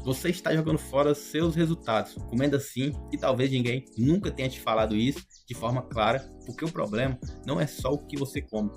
Você está jogando fora seus resultados, comendo assim, e talvez ninguém nunca tenha te falado isso de forma clara, porque o problema não é só o que você come,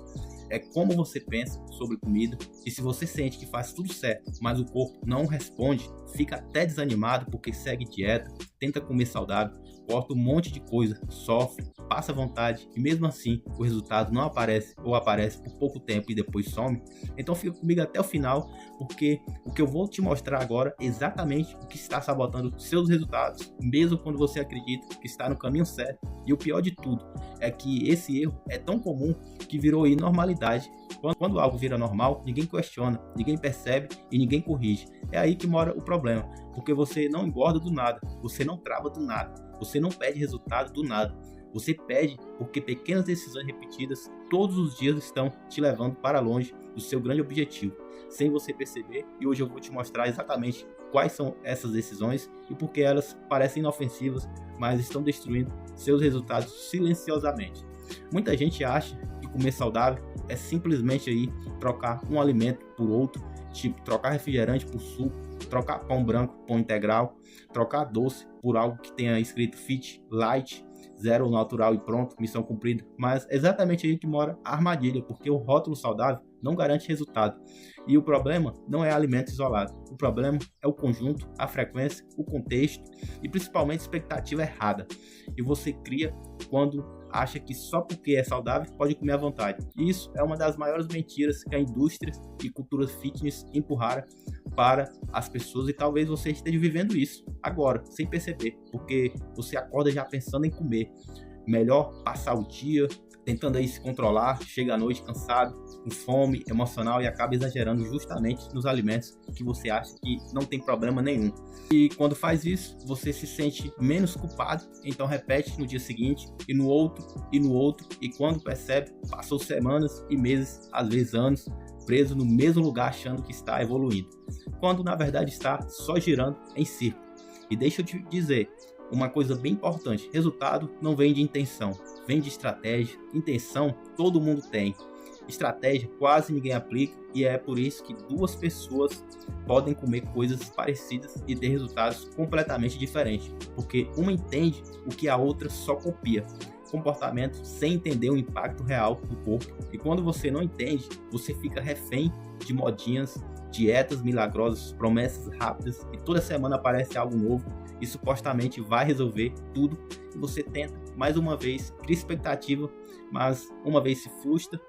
é como você pensa sobre comida. E se você sente que faz tudo certo, mas o corpo não responde, fica até desanimado porque segue dieta, tenta comer saudável, corta um monte de coisa, sofre, passa vontade e mesmo assim o resultado não aparece ou aparece por pouco tempo e depois some, então fica comigo até o final, porque o que eu vou te mostrar agora é exatamente o que está sabotando seus resultados, mesmo quando você acredita que está no caminho certo. E o pior de tudo é que esse erro é tão comum que virou normalidade. Quando algo vira normal, ninguém questiona, ninguém percebe e ninguém corrige. É aí que mora o problema, porque você não engorda do nada, você não trava do nada, você não perde resultado do nada. Você perde porque pequenas decisões repetidas todos os dias estão te levando para longe do seu grande objetivo, sem você perceber. E hoje eu vou te mostrar exatamente quais são essas decisões e por que elas parecem inofensivas, mas estão destruindo seus resultados silenciosamente. Muita gente acha que comer saudável é simplesmente aí trocar um alimento por outro, tipo trocar refrigerante por suco, trocar pão branco por pão integral, trocar doce por algo que tenha escrito fit, light, zero natural e pronto, missão cumprida. Mas é exatamente aí que mora a armadilha, porque o rótulo saudável não garante resultado. E o problema não é alimento isolado, o problema é o conjunto, a frequência, o contexto e principalmente a expectativa errada. E você cria quando acha que só porque é saudável pode comer à vontade. E isso é uma das maiores mentiras que a indústria e cultura fitness empurraram para as pessoas, e talvez você esteja vivendo isso agora, sem perceber, porque você acorda já pensando em comer. Melhor passar o dia tentando aí se controlar, chega à noite cansado, com fome emocional e acaba exagerando justamente nos alimentos que você acha que não tem problema nenhum. E quando faz isso, você se sente menos culpado, então repete no dia seguinte e no outro e no outro, e quando percebe, passou semanas e meses, às vezes anos, preso no mesmo lugar achando que está evoluindo, quando na verdade está só girando em círculo. E deixa eu te dizer uma coisa bem importante: resultado não vem de intenção, vem de estratégia. Intenção todo mundo tem, estratégia quase ninguém aplica, e é por isso que duas pessoas podem comer coisas parecidas e ter resultados completamente diferentes, porque uma entende o que a outra só copia, comportamento sem entender o impacto real no corpo. E quando você não entende, você fica refém de modinhas, dietas milagrosas, promessas rápidas, e toda semana aparece algo novo e supostamente vai resolver tudo, e você tenta mais uma vez, cria expectativa, mas uma vez se frustra,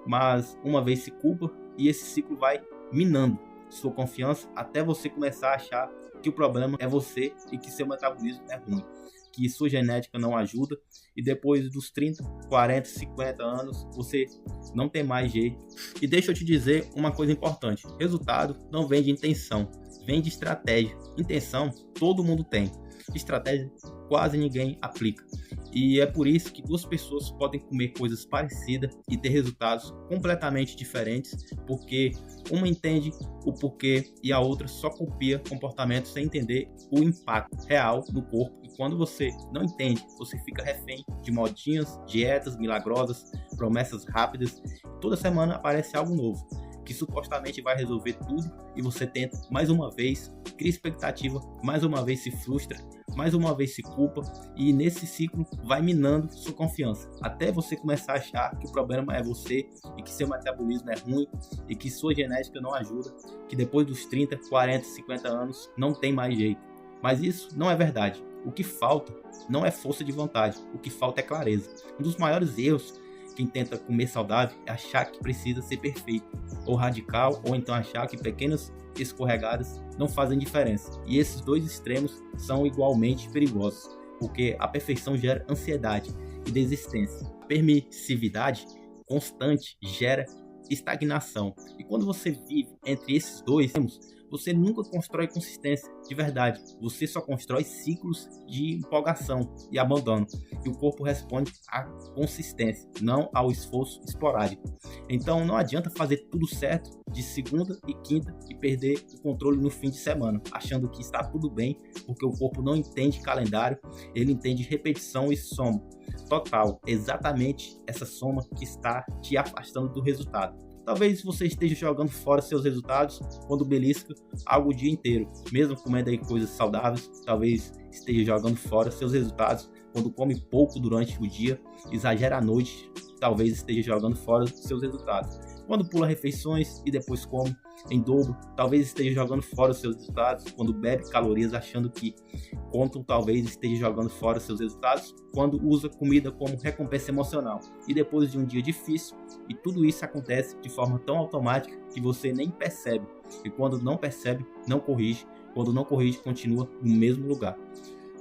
mas uma vez se culpa, e esse ciclo vai minando sua confiança até você começar a achar que o problema é você e que seu metabolismo é ruim, que sua genética não ajuda, e depois dos 30, 40, 50 anos você não tem mais jeito. E deixa eu te dizer uma coisa importante: resultado não vem de intenção, vem de estratégia. Intenção todo mundo tem, estratégia quase ninguém aplica. E é por isso que duas pessoas podem comer coisas parecidas e ter resultados completamente diferentes, porque uma entende o porquê e a outra só copia comportamentos sem entender o impacto real no corpo. E quando você não entende, você fica refém de modinhas, dietas milagrosas, promessas rápidas. Toda semana aparece algo novo que supostamente vai resolver tudo, e você tenta mais uma vez, cria expectativa, mais uma vez se frustra, mais uma vez se culpa, e nesse ciclo vai minando sua confiança, até você começar a achar que o problema é você e que seu metabolismo é ruim e que sua genética não ajuda, que depois dos 30, 40, 50 anos não tem mais jeito. Mas isso não é verdade. O que falta não é força de vontade, o que falta é clareza. Um dos maiores erros quem tenta comer saudável é achar que precisa ser perfeito, ou radical, ou então achar que pequenas escorregadas não fazem diferença. E esses dois extremos são igualmente perigosos, porque a perfeição gera ansiedade e desistência. Permissividade constante gera estagnação. E quando você vive entre esses dois, você nunca constrói consistência de verdade. Você só constrói ciclos de empolgação e abandono. E o corpo responde à consistência, não ao esforço esporádico. Então não adianta fazer tudo certo de segunda e quinta e perder o controle no fim de semana, achando que está tudo bem, porque o corpo não entende calendário, ele entende repetição e soma. Total, exatamente essa soma que está te afastando do resultado. Talvez você esteja jogando fora seus resultados quando belisca algo o dia inteiro, mesmo comendo aí coisas saudáveis. Talvez esteja jogando fora seus resultados quando come pouco durante o dia, exagera à noite. Talvez esteja jogando fora seus resultados quando pula refeições e depois come em dobro. Talvez esteja jogando fora os seus resultados quando bebe calorias achando que contam. Talvez esteja jogando fora os seus resultados quando usa comida como recompensa emocional e depois de um dia difícil. E tudo isso acontece de forma tão automática que você nem percebe, e quando não percebe, não corrige. Quando não corrige, continua no mesmo lugar.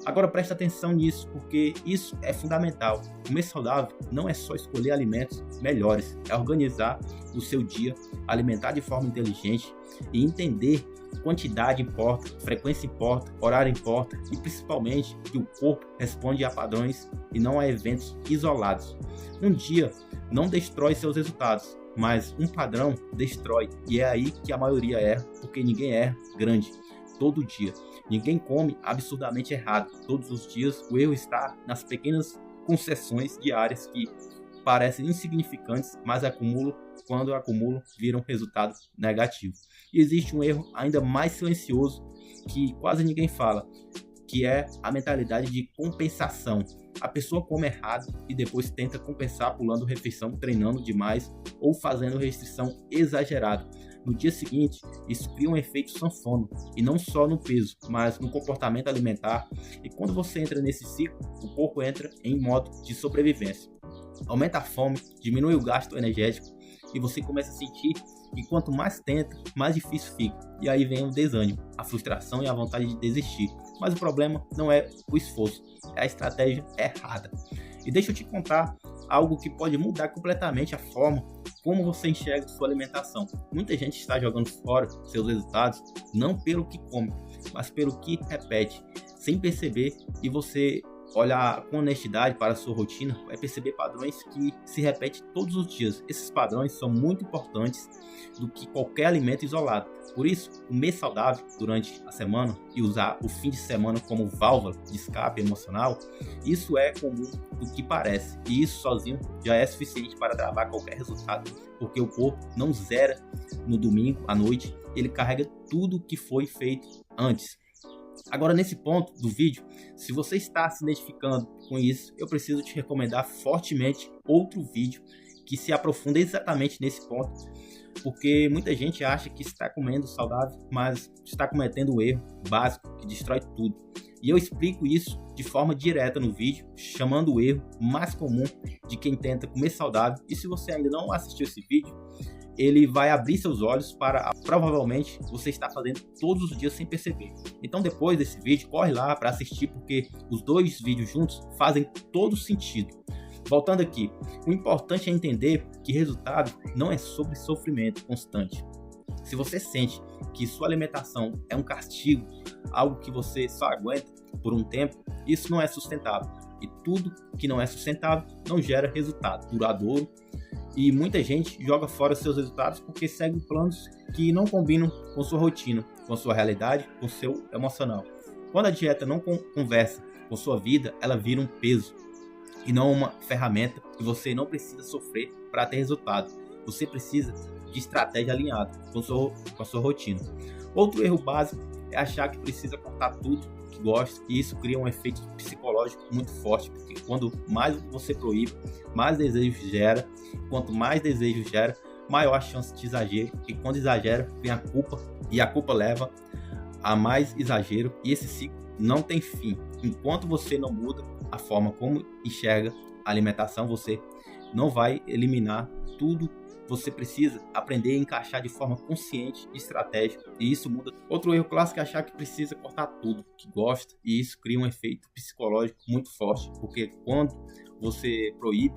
Agora presta atenção nisso, porque isso é fundamental. Comer saudável não é só escolher alimentos melhores, é organizar o seu dia, alimentar de forma inteligente e entender quantidade importa, frequência importa, horário importa e principalmente que o corpo responde a padrões e não a eventos isolados. Um dia não destrói seus resultados, mas um padrão destrói, e é aí que a maioria erra, porque ninguém erra grande todo dia. Ninguém come absurdamente errado todos os dias. O erro está nas pequenas concessões diárias que parecem insignificantes, mas quando acumulam, viram resultado negativo. E existe um erro ainda mais silencioso que quase ninguém fala, que é a mentalidade de compensação. A pessoa come errado e depois tenta compensar pulando refeição, treinando demais ou fazendo restrição exagerada. No dia seguinte, isso cria um efeito sanfona, e não só no peso, mas no comportamento alimentar. E quando você entra nesse ciclo, o corpo entra em modo de sobrevivência. Aumenta a fome, diminui o gasto energético, e você começa a sentir que quanto mais tenta, mais difícil fica. E aí vem o desânimo, a frustração e a vontade de desistir. Mas o problema não é o esforço, é a estratégia errada. E deixa eu te contar algo que pode mudar completamente a forma como você enxerga sua alimentação. Muita gente está jogando fora seus resultados não pelo que come, mas pelo que repete, sem perceber. E você olhar com honestidade para a sua rotina, vai perceber padrões que se repetem todos os dias. Esses padrões são muito importantes do que qualquer alimento isolado. Por isso, comer saudável durante a semana e usar o fim de semana como válvula de escape emocional, isso é comum do que parece. E isso sozinho já é suficiente para travar qualquer resultado, porque o corpo não zera no domingo à noite, ele carrega tudo que foi feito antes. Agora, nesse ponto do vídeo, se você está se identificando com isso, eu preciso te recomendar fortemente outro vídeo que se aprofunda exatamente nesse ponto, porque muita gente acha que está comendo saudável, mas está cometendo um erro básico que destrói tudo. E eu explico isso de forma direta no vídeo, chamando o erro mais comum de quem tenta comer saudável. E se você ainda não assistiu esse vídeo, ele vai abrir seus olhos para provavelmente você está fazendo todos os dias sem perceber. Então depois desse vídeo, corre lá para assistir, porque os dois vídeos juntos fazem todo sentido. Voltando aqui, o importante é entender que resultado não é sobre sofrimento constante. Se você sente que sua alimentação é um castigo, algo que você só aguenta por um tempo, isso não é sustentável. E tudo que não é sustentável não gera resultado duradouro. E muita gente joga fora seus resultados porque segue planos que não combinam com sua rotina, com sua realidade, com seu emocional. Quando a dieta não conversa com sua vida, ela vira um peso e não uma ferramenta, que você não precisa sofrer para ter resultado. Você precisa de estratégia alinhada com a sua rotina. Outro erro básico é achar que precisa cortar tudo que gosta, e isso cria um efeito psicológico muito forte, porque quando mais você proíbe, mais desejo gera. Quanto mais desejo gera, maior a chance de exagero, e quando exagera, vem a culpa, e a culpa leva a mais exagero, e esse ciclo não tem fim. Enquanto você não muda a forma como enxerga a alimentação, você não vai eliminar tudo. Você precisa aprender a encaixar de forma consciente e estratégica, e isso muda. Outro erro clássico é achar que precisa cortar tudo que gosta, e isso cria um efeito psicológico muito forte, porque quando você proíbe,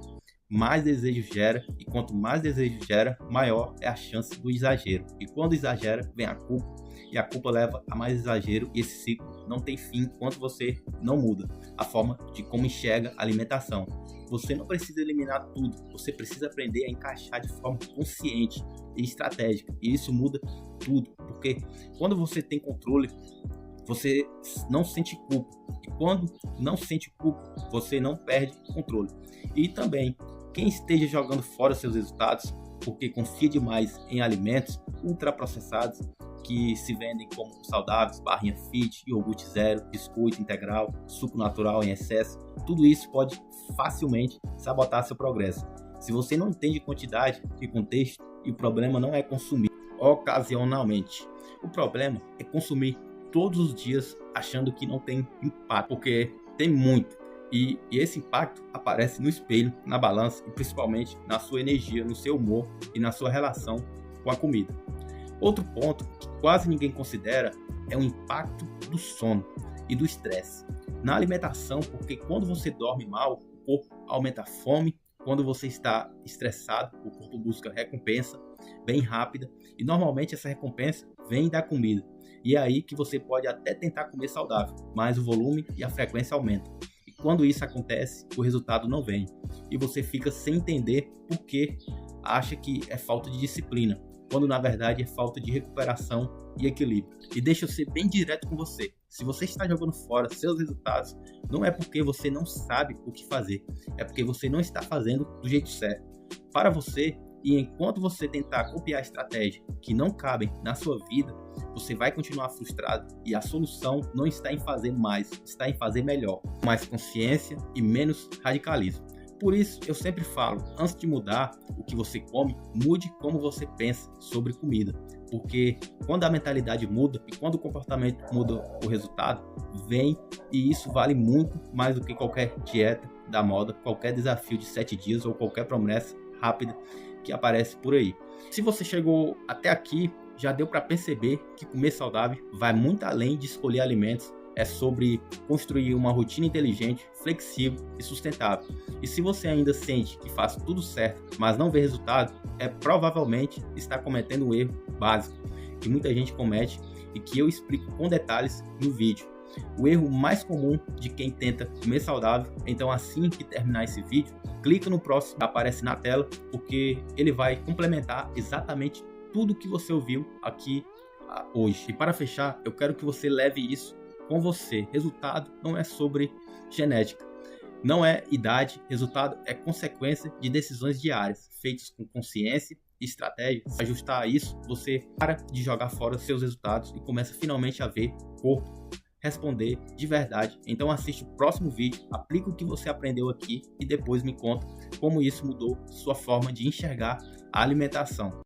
mais desejo gera, e quanto mais desejo gera, maior é a chance do exagero. E quando exagera, vem a culpa, e a culpa leva a mais exagero, e esse ciclo não tem fim enquanto você não muda a forma de como enxerga a alimentação. Você não precisa eliminar tudo, você precisa aprender a encaixar de forma consciente e estratégica, e isso muda tudo, porque quando você tem controle, você não sente culpa, e quando não sente culpa, você não perde controle. E também, quem esteja jogando fora seus resultados porque confia demais em alimentos ultraprocessados que se vendem como saudáveis, barrinha fit, iogurte zero, biscoito integral, suco natural em excesso. Tudo isso pode facilmente sabotar seu progresso. Se você não entende quantidade e contexto, e o problema não é consumir ocasionalmente. O problema é consumir todos os dias achando que não tem impacto, porque tem muito. E esse impacto aparece no espelho, na balança e principalmente na sua energia, no seu humor e na sua relação com a comida. Outro ponto que quase ninguém considera é o impacto do sono e do estresse na alimentação, porque quando você dorme mal, o corpo aumenta a fome. Quando você está estressado, o corpo busca recompensa bem rápida e normalmente essa recompensa vem da comida. E é aí que você pode até tentar comer saudável, mas o volume e a frequência aumentam. E quando isso acontece, o resultado não vem. E você fica sem entender por que acha que é falta de disciplina, quando na verdade é falta de recuperação e equilíbrio. E deixa eu ser bem direto com você. Se você está jogando fora seus resultados, não é porque você não sabe o que fazer, é porque você não está fazendo do jeito certo. Para você, e enquanto você tentar copiar estratégias que não cabem na sua vida, você vai continuar frustrado e a solução não está em fazer mais, está em fazer melhor, mais consciência e menos radicalismo. Por isso, eu sempre falo, antes de mudar o que você come, mude como você pensa sobre comida. Porque quando a mentalidade muda e quando o comportamento muda, o resultado vem, e isso vale muito mais do que qualquer dieta da moda, qualquer desafio de 7 dias ou qualquer promessa rápida que aparece por aí. Se você chegou até aqui, já deu para perceber que comer saudável vai muito além de escolher alimentos. É sobre construir uma rotina inteligente, flexível e sustentável. E se você ainda sente que faz tudo certo, mas não vê resultado, provavelmente está cometendo um erro básico que muita gente comete e que eu explico com detalhes no vídeo. O erro mais comum de quem tenta comer saudável. Então, assim que terminar esse vídeo, clica no próximo que aparece na tela, porque ele vai complementar exatamente tudo que você ouviu aqui hoje. E para fechar, eu quero que você leve isso com você. Resultado não é sobre genética, não é idade. Resultado é consequência de decisões diárias, feitas com consciência e estratégia. Ajustar isso, você para de jogar fora seus resultados e começa finalmente a ver o corpo responder de verdade. Então assiste o próximo vídeo, aplica o que você aprendeu aqui e depois me conta como isso mudou sua forma de enxergar a alimentação.